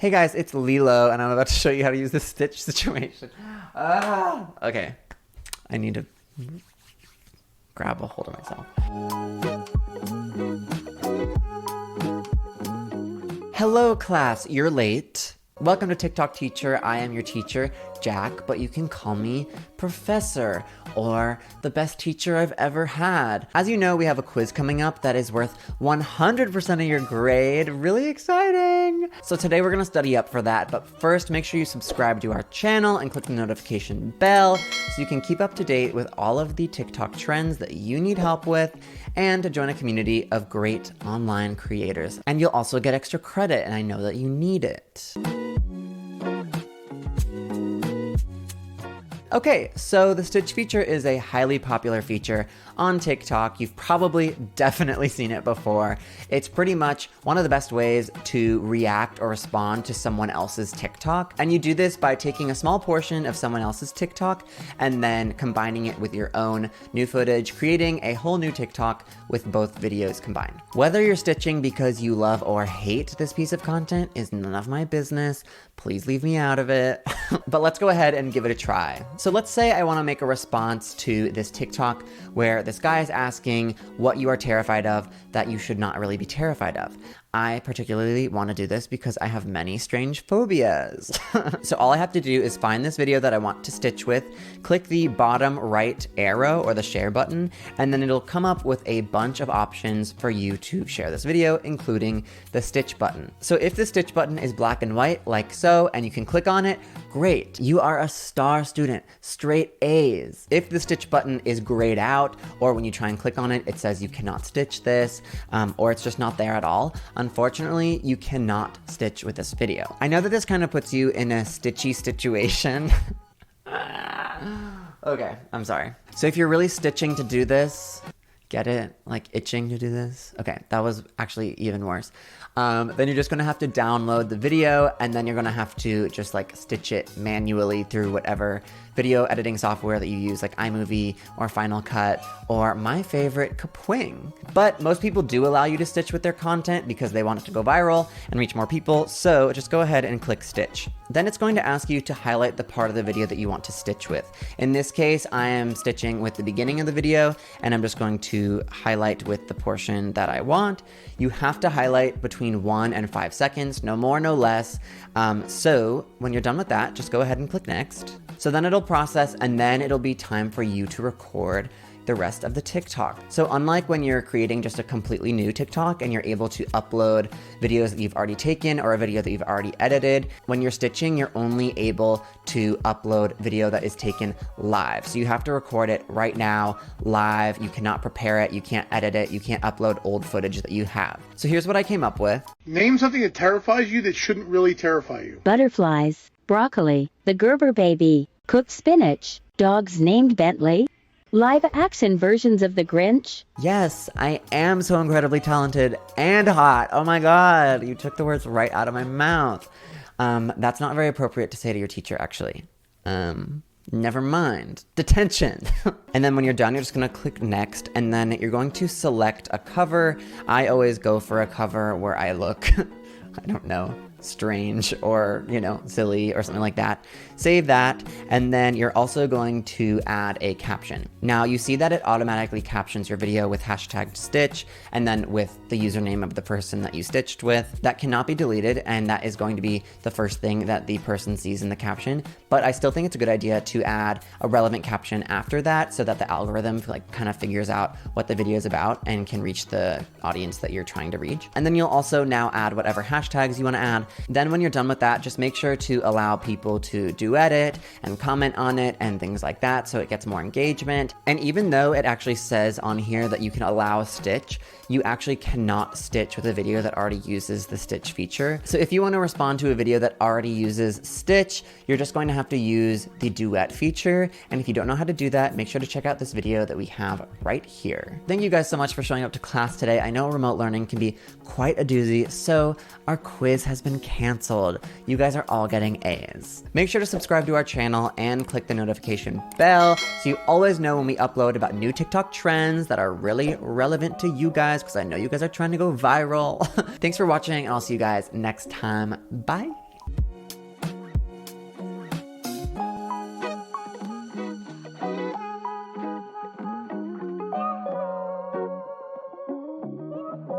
Hey guys, it's Lilo, and I'm about to show you how to use the stitch situation. Okay. I need to grab a hold of myself. Hello class, you're late. Welcome to TikTok Teacher. I am your teacher, Jack, but you can call me Professor, or the best teacher I've ever had. As you know, we have a quiz coming up that is worth 100% of your grade. Really exciting! So today we're gonna study up for that, but first make sure you subscribe to our channel and click the notification bell so you can keep up to date with all of the TikTok trends that you need help with, and to join a community of great online creators. And you'll also get extra credit, and I know that you need it. Okay, so the stitch feature is a highly popular feature on TikTok. You've probably definitely seen it before. It's pretty much one of the best ways to react or respond to someone else's TikTok. And you do this by taking a small portion of someone else's TikTok and then combining it with your own new footage, creating a whole new TikTok with both videos combined. Whether you're stitching because you love or hate this piece of content is none of my business. Please leave me out of it. But let's go ahead and give it a try. So let's say I want to make a response to this TikTok where this guy is asking what you are terrified of that you should not really be terrified of. I particularly want to do this because I have many strange phobias. So all I have to do is find this video that I want to stitch with, click the bottom right arrow or the share button, and then it'll come up with a bunch of options for you to share this video, including the stitch button. So if the stitch button is black and white, like so, and you can click on it, great. You are a star student, straight A's. If the stitch button is grayed out, or when you try and click on it, it says you cannot stitch this, or it's just not there at all, unfortunately, you cannot stitch with this video. I know that this kind of puts you in a stitchy situation. Okay, I'm sorry. So if you're really stitching to do this, get it? Like itching to do this? Okay, that was actually even worse. Then you're just gonna have to download the video, and then you're gonna have to just like stitch it manually through whatever video editing software that you use, like iMovie or Final Cut, or my favorite, Kapwing. But most people do allow you to stitch with their content because they want it to go viral and reach more people, so just go ahead and click stitch. Then it's going to ask you to highlight the part of the video that you want to stitch with. In this case, I am stitching with the beginning of the video, and I'm just going to highlight with the portion that I want. You have to highlight between 1 and 5 seconds, no more, no less. So when you're done with that, just go ahead and click next. So then it'll process, and then it'll be time for you to record the rest of the TikTok. So unlike when you're creating just a completely new TikTok and you're able to upload videos that you've already taken or a video that you've already edited, when you're stitching, you're only able to upload video that is taken live. So you have to record it right now, live. You cannot prepare it, you can't edit it, you can't upload old footage that you have. So here's what I came up with. Name something that terrifies you that shouldn't really terrify you. Butterflies, broccoli, the Gerber baby, cooked spinach, dogs named Bentley, live-action versions of The Grinch. Yes, I am so incredibly talented and hot. Oh my god, you took the words right out of my mouth. That's not very appropriate to say to your teacher, actually. Never mind. Detention. And then when you're done, you're just gonna click next, and then you're going to select a cover. I always go for a cover where I look, I don't know, strange or, you know, silly or something like that. Save that, and then you're also going to add a caption. Now you see that it automatically captions your video with hashtag stitch and then with the username of the person that you stitched with. That cannot be deleted, and that is going to be the first thing that the person sees in the caption. But I still think it's a good idea to add a relevant caption after that so that the algorithm like kind of figures out what the video is about and can reach the audience that you're trying to reach. And then you'll also now add whatever hashtags you want to add. Then when you're done with that, just make sure to allow people to duet it and comment on it and things like that so it gets more engagement. And even though it actually says on here that you can allow a stitch, you actually cannot stitch with a video that already uses the stitch feature. So if you want to respond to a video that already uses stitch, you're just going to have to use the duet feature. And if you don't know how to do that, make sure to check out this video that we have right here. Thank you guys so much for showing up to class today. I know remote learning can be quite a doozy, so our quiz has been canceled. You guys are all getting A's. Make sure to subscribe to our channel and click the notification bell so you always know when we upload about new TikTok trends that are really relevant to you guys, because I know you guys are trying to go viral. Thanks for watching, and I'll see you guys next time. Bye.